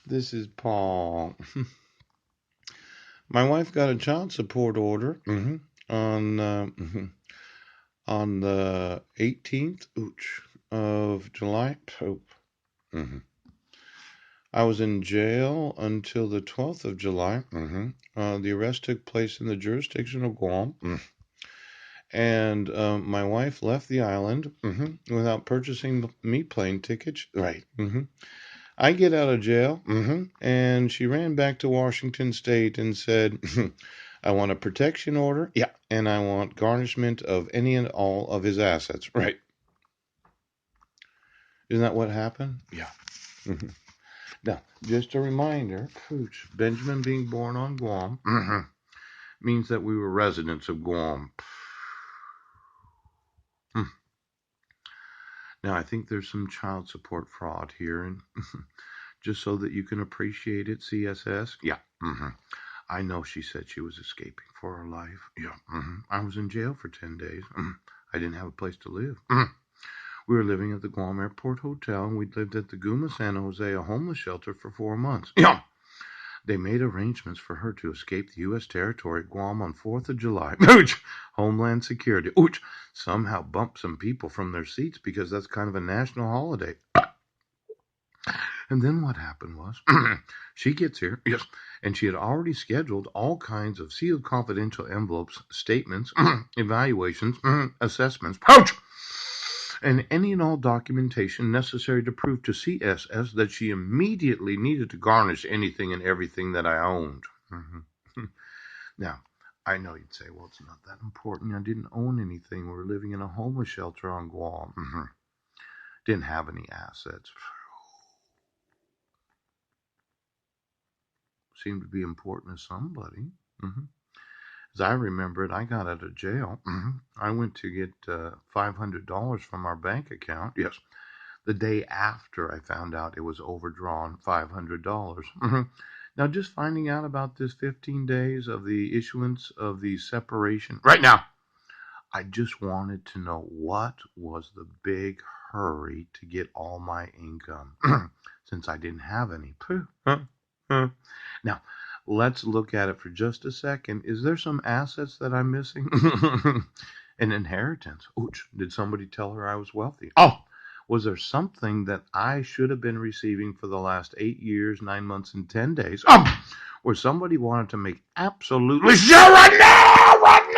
This is Paul. My wife got a child support order on on the 18th of July. Mhm. I was in jail until the 12th of July. The arrest took place in the jurisdiction of Guam. And my wife left the island without purchasing me plane tickets. Right. I get out of jail, and she ran back to Washington State and said, I want a protection order. Yeah. And I want garnishment of any and all of his assets. Right. Isn't that what happened? Yeah. Now, just a reminder, Pooch, Benjamin being born on Guam means that we were residents of Guam. Now, I think there's some child support fraud here, and just so that you can appreciate it, CSS. Yeah. I know she said she was escaping for her life. Yeah. I was in jail for 10 days. I didn't have a place to live. We were living at the Guam Airport Hotel, and we'd lived at the Guma San Jose, a homeless shelter, for 4 months. Yeah. They made arrangements for her to escape the U.S. territory at Guam on 4th of July. Homeland Security. Somehow bumped some people from their seats because that's kind of a national holiday. And then what happened was, she gets here, yes, and she had already scheduled all kinds of sealed confidential envelopes, statements, evaluations, assessments, and any and all documentation necessary to prove to CSS that she immediately needed to garnish anything and everything that I owned. Now, I know you'd say, well, it's not that important. I didn't own anything. We were living in a homeless shelter on Guam. Didn't have any assets. Seemed to be important to somebody. As I remember it, I got out of jail. I went to get $500 from our bank account. Yes. The day after I found out it was overdrawn $500. Now, just finding out about this 15 days of the issuance of the separation. Right now, I just wanted to know what was the big hurry to get all my income since I didn't have any. Now, let's look at it for just a second. Is there some assets that I'm missing? An inheritance. Ouch. Did somebody tell her I was wealthy? Oh, was there something that I should have been receiving for the last 8 years, 9 months, and 10 days? Where somebody wanted to make absolutely sure right now, right